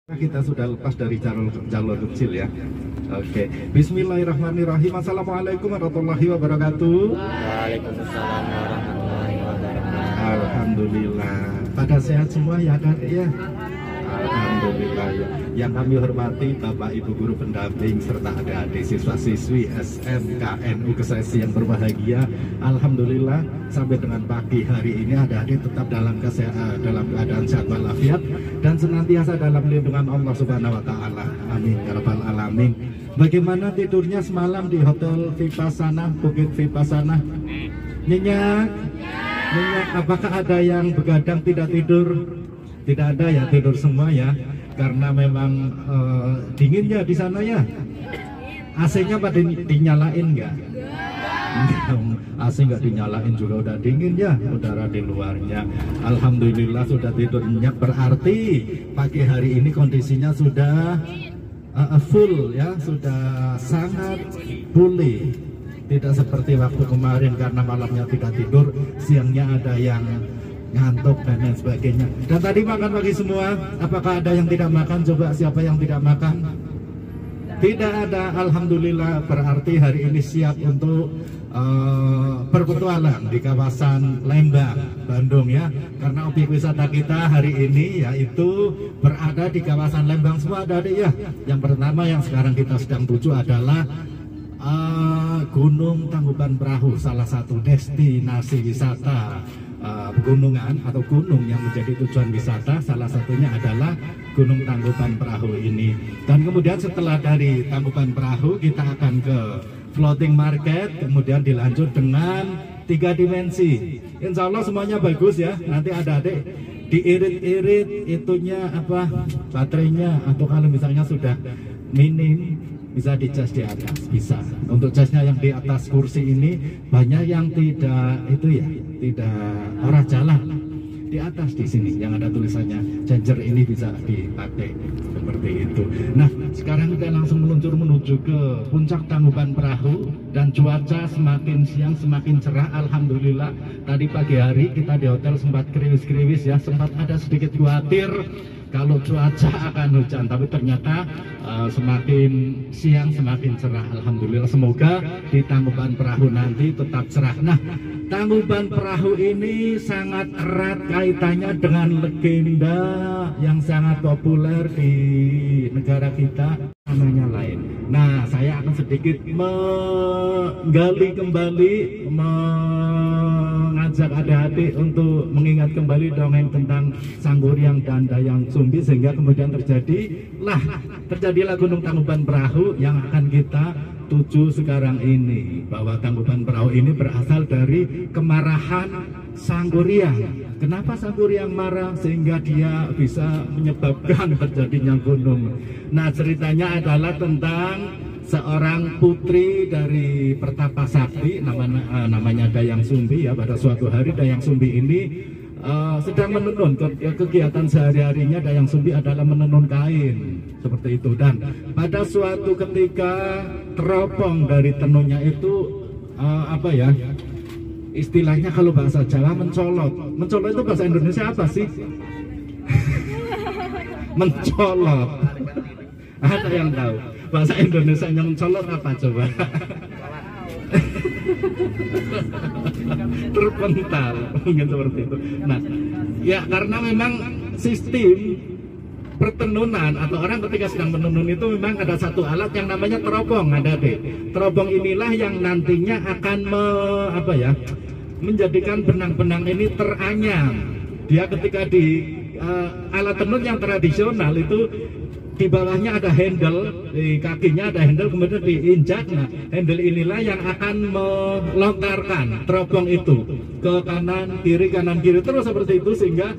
Kita sudah lepas dari jalur kecil ya. Oke. Bismillahirrahmanirrahim. Assalamualaikum warahmatullahi wabarakatuh. Waalaikumsalam warahmatullahi wabarakatuh. Alhamdulillah. Pada sehat semua ya kan? Ya. Alhamdulillah ya. Yang kami hormati Bapak Ibu guru pendamping serta adik-adik siswa-siswi SMKNU Kesesi yang berbahagia. Alhamdulillah sampai dengan pagi hari ini adik-adik tetap dalam keadaan sehat walafiat dan senantiasa dalam lindungan Allah Subhanahu wa taala. Amin ya rabbal alamin. Bagaimana tidurnya semalam di Hotel Vipassana, Bukit Vipassana? Nyenyak? Nyenyak. Apakah ada yang begadang tidak tidur? Tidak ada ya, tidur semua ya. Karena memang dinginnya di sana ya. AC-nya pada dinyalain nggak? AC nggak dinyalain juga udah dingin ya udara di luarnya. Alhamdulillah sudah tidur nyenyak, berarti pagi hari ini kondisinya sudah full ya, sudah sangat pulih. Tidak seperti waktu kemarin karena malamnya tidak tidur, siangnya ada yang ngantuk dan lain sebagainya. Dan tadi makan pagi semua. Apakah ada yang tidak makan? Coba siapa yang tidak makan? Tidak ada. Alhamdulillah, berarti hari ini siap untuk berpetualang di kawasan Lembang, Bandung ya. Karena objek wisata kita hari ini yaitu berada di kawasan Lembang semua ada ya. Yang pertama yang sekarang kita sedang tuju adalah Gunung Tangkuban Perahu, salah satu destinasi wisata pegunungan atau gunung yang menjadi tujuan wisata. Salah satunya adalah Gunung Tangkuban Perahu ini. Dan kemudian setelah dari Tangkuban Perahu kita akan ke floating market, kemudian dilanjut dengan 3 dimensi. Insya Allah semuanya bagus ya. Nanti adik-adik diirit-irit itunya apa baterainya, atau kalau misalnya sudah minim bisa dicas di atas, bisa. Untuk casnya yang di atas kursi ini banyak yang tidak itu ya, tidak arah jalan. Di atas di sini yang ada tulisannya charger ini bisa dipakai seperti itu. Nah, sekarang kita langsung meluncur menuju ke puncak Tangkuban Perahu dan cuaca semakin siang semakin cerah. Alhamdulillah. Tadi pagi hari kita di hotel sempat kriwis-kriwis ya, sempat ada sedikit khawatir kalau cuaca akan hujan, tapi ternyata semakin siang semakin cerah. Alhamdulillah, semoga di Tangkuban Perahu nanti tetap cerah. Nah, Tangkuban Perahu ini sangat erat kaitannya dengan legenda yang sangat populer di negara kita, namanya lain. Nah, saya akan sedikit menggali kembali, mengajak adik-adik untuk mengingat kembali dongeng tentang Sangguriang dan Dayang Sumbi, sehingga kemudian terjadilah Gunung Tangkuban Perahu yang akan kita tuju sekarang ini. Bahwa Tangkuban Perahu ini berasal dari kemarahan Sangguriang. Kenapa Sangguriang marah sehingga dia bisa menyebabkan terjadinya gunung? Nah, ceritanya adalah tentang seorang putri dari Pertapa Sakti, namanya Dayang Sumbi ya. Pada suatu hari Dayang Sumbi ini sedang menenun. Kegiatan sehari-harinya Dayang Sumbi adalah menenun kain seperti itu. Dan pada suatu ketika teropong dari tenunnya itu apa ya istilahnya, kalau bahasa Jawa mencolot. Mencolot itu bahasa Indonesia apa sih? Mencolot. Ada yang tahu bahasa Indonesia yang mencolot apa coba? Terpental mungkin seperti itu. Nah ya, karena memang sistem pertenunan atau orang ketika sedang menenun itu memang ada satu alat yang namanya teropong. Teropong inilah yang nantinya akan menjadikan benang-benang ini teranyam. Dia ketika di alat tenun yang tradisional itu di bawahnya ada handle, di kakinya ada handle, kemudian diinjak. Nah, handle inilah yang akan melontarkan teropong itu ke kanan kiri terus seperti itu, sehingga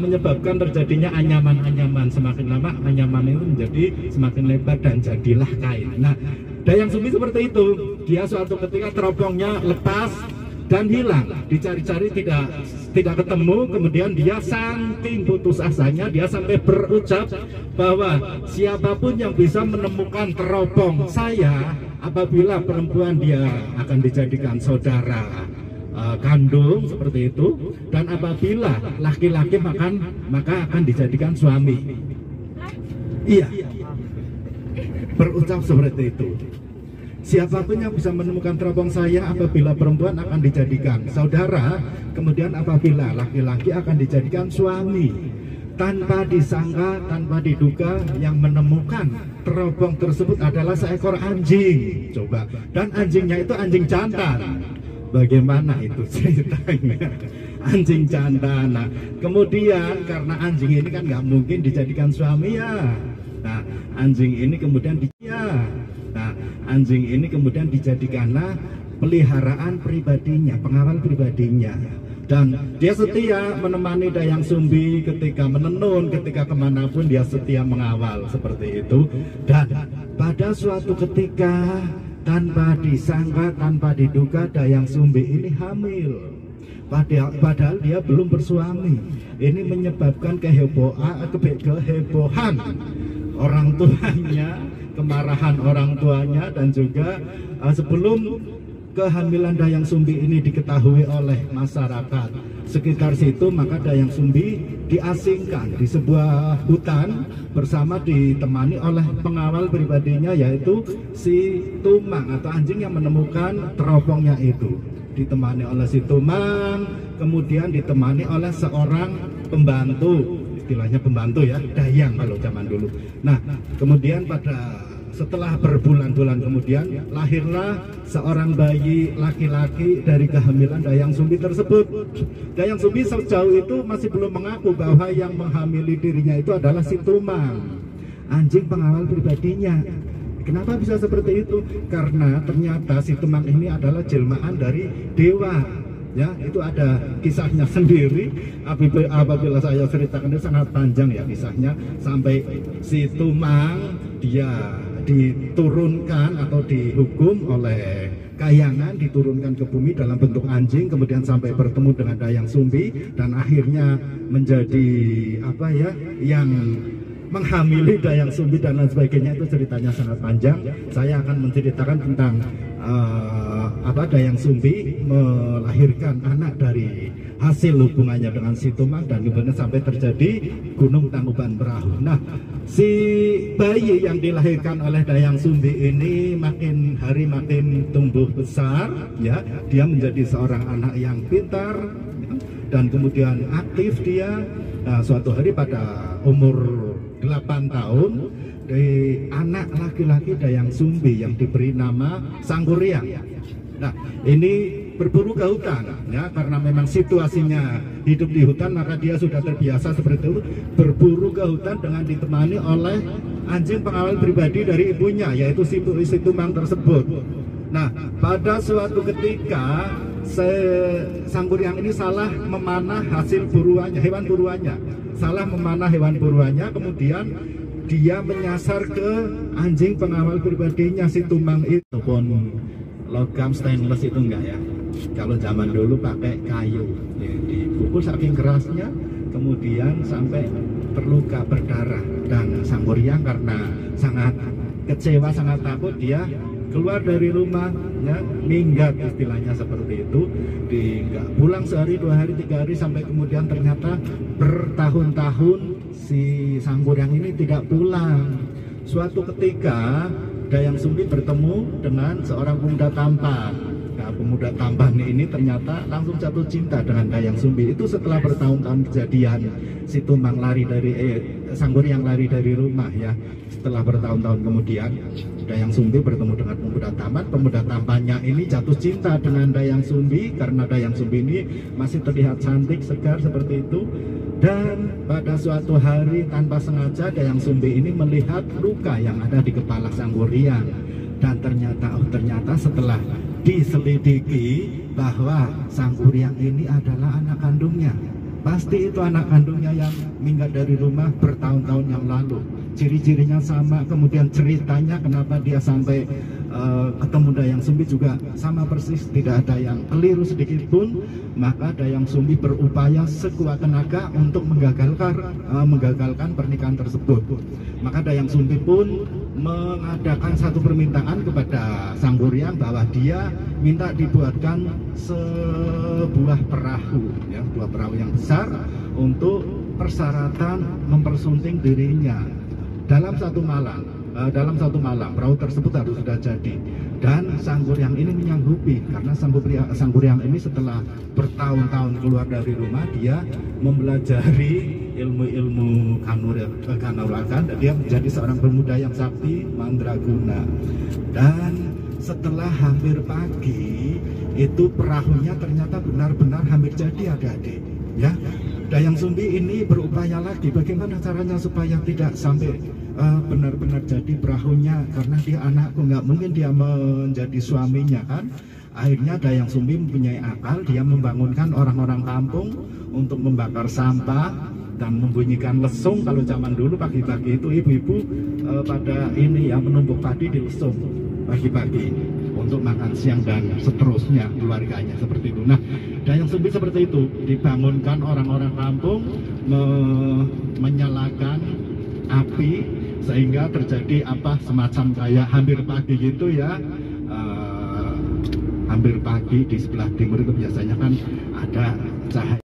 menyebabkan terjadinya anyaman-anyaman. Semakin lama anyaman itu menjadi semakin lebar dan jadilah kain. Nah, Dayang Sumbi seperti itu. Dia suatu ketika teropongnya lepas dan hilang, dicari-cari tidak ketemu. Kemudian dia saking putus asanya, dia sampai berucap bahwa siapapun yang bisa menemukan teropong saya, apabila perempuan dia akan dijadikan saudara kandung seperti itu, dan apabila laki-laki maka akan dijadikan suami. Iya, berucap seperti itu. Siapapun yang bisa menemukan teropong saya apabila perempuan akan dijadikan saudara, kemudian apabila laki-laki akan dijadikan suami. Tanpa disangka, tanpa diduga, yang menemukan teropong tersebut adalah seekor anjing. Coba, dan anjingnya itu anjing jantan. Bagaimana itu ceritanya? Anjing jantan. Nah, kemudian karena anjing ini kan nggak mungkin dijadikan suami ya. Nah, anjing ini kemudian anjing ini kemudian dijadikanlah peliharaan pribadinya, pengawal pribadinya. Dan dia setia menemani Dayang Sumbi ketika menenun, ketika kemanapun dia setia mengawal seperti itu. Dan pada suatu ketika tanpa disangka, tanpa diduga, Dayang Sumbi ini hamil. Padahal dia belum bersuami. Ini menyebabkan kehebohan orang tuanya, kemarahan orang tuanya, dan juga sebelum kehamilan Dayang Sumbi ini diketahui oleh masyarakat sekitar situ, maka Dayang Sumbi diasingkan di sebuah hutan bersama ditemani oleh pengawal pribadinya, yaitu si Tumang atau anjing yang menemukan teropongnya itu. Ditemani oleh si Tumang, kemudian ditemani oleh seorang pembantu, istilahnya pembantu ya, Dayang kalau zaman dulu. Nah, kemudian setelah berbulan-bulan kemudian lahirlah seorang bayi laki-laki dari kehamilan Dayang Sumbi tersebut. Dayang Sumbi sejauh itu masih belum mengaku bahwa yang menghamili dirinya itu adalah si Tumang, anjing pengawal pribadinya. Kenapa bisa seperti itu? Karena ternyata si Tumang ini adalah jelmaan dari dewa. Ya, itu ada kisahnya sendiri. Apabila saya ceritakan itu sangat panjang ya kisahnya, sampai si Tumang dia diturunkan atau dihukum oleh Kahyangan, diturunkan ke bumi dalam bentuk anjing, kemudian sampai bertemu dengan Dayang Sumbi, dan akhirnya menjadi yang menghamili Dayang Sumbi dan lain sebagainya. Itu ceritanya sangat panjang. Saya akan menceritakan tentang Dayang Sumbi melahirkan anak dari hasil hubungannya dengan si Tumang, dan kemudian sampai terjadi Gunung Tangkuban Perahu. Nah, si bayi yang dilahirkan oleh Dayang Sumbi ini makin hari makin tumbuh besar ya. Dia menjadi seorang anak yang pintar ya, dan kemudian aktif dia. Nah, suatu hari pada umur 8 tahun, anak laki-laki Dayang Sumbi yang diberi nama Sangguriang. Nah, ini berburu ke hutan ya, karena memang situasinya hidup di hutan, maka dia sudah terbiasa seperti itu, berburu ke hutan dengan ditemani oleh anjing pengawal pribadi dari ibunya, yaitu si Tumang tersebut. Nah, pada suatu ketika Sangguriang ini salah memanah hasil buruannya, hewan buruannya, salah memanah hewan buruannya, kemudian dia menyasar ke anjing pengawal pribadinya si Tumang itu. Pun logam stainless itu enggak ya, kalau zaman dulu pakai kayu ya, dipukul saking kerasnya, kemudian sampai terluka berdarah. Dan Sangguriang karena sangat kecewa, sangat takut, dia keluar dari rumah ya, minggat istilahnya seperti itu. Nggak pulang sehari, 2 hari, 3 hari, sampai kemudian ternyata bertahun-tahun si Sangguriang ini tidak pulang. Suatu ketika Dayang Sumbi bertemu dengan seorang pemuda tampan. Nah, pemuda tampan ini ternyata langsung jatuh cinta dengan Dayang Sumbi. Itu setelah bertahun-tahun kejadian si Tumang lari dari Sangguriang lari dari rumah ya. Setelah bertahun-tahun kemudian Dayang Sumbi bertemu dengan pemuda tampan. Pemuda tampannya ini jatuh cinta dengan Dayang Sumbi karena Dayang Sumbi ini masih terlihat cantik, segar seperti itu. Dan pada suatu hari tanpa sengaja Dayang Sumbi ini melihat luka yang ada di kepala Sangguriang. Dan ternyata setelah diselidiki bahwa Sangguriang ini adalah anak kandungnya. Pasti itu anak kandungnya yang minggat dari rumah bertahun-tahun yang lalu. Ciri-cirinya sama, kemudian ceritanya kenapa dia sampai ketemu Dayang Sumbi juga sama persis, tidak ada yang keliru sedikit pun. Maka Dayang Sumbi berupaya sekuat tenaga untuk menggagalkan pernikahan tersebut. Maka Dayang Sumbi pun mengadakan satu permintaan kepada Sangguriang bahwa dia minta dibuatkan sebuah perahu ya, sebuah perahu yang besar untuk persyaratan mempersunting dirinya. dalam satu malam perahu tersebut harus sudah jadi. Dan Sangguryang ini menyanggupi, karena Sangguryang ini setelah bertahun-tahun keluar dari rumah, dia mempelajari ilmu-ilmu kanuragan, dan dia menjadi seorang pemuda yang sakti mandraguna. Dan setelah hampir pagi, itu perahunya ternyata benar-benar hampir jadi, adik-adik. Ya, Dayang Sumbi ini berupaya lagi bagaimana caranya supaya tidak sampai benar-benar jadi perahunya, karena dia anakku, nggak mungkin dia menjadi suaminya kan. Akhirnya Dayang Sumbi mempunyai akal, dia membangunkan orang-orang kampung untuk membakar sampah dan membunyikan lesung. Kalau zaman dulu pagi-pagi itu ibu-ibu pada ini ya menumbuk padi di lesung pagi-pagi untuk makan siang dan seterusnya keluarganya seperti itu. Nah, Dayang Sumbi seperti itu, dibangunkan orang-orang kampung menyalakan api sehingga terjadi semacam kayak hampir pagi gitu ya. Hampir pagi di sebelah timur itu biasanya kan ada cahaya.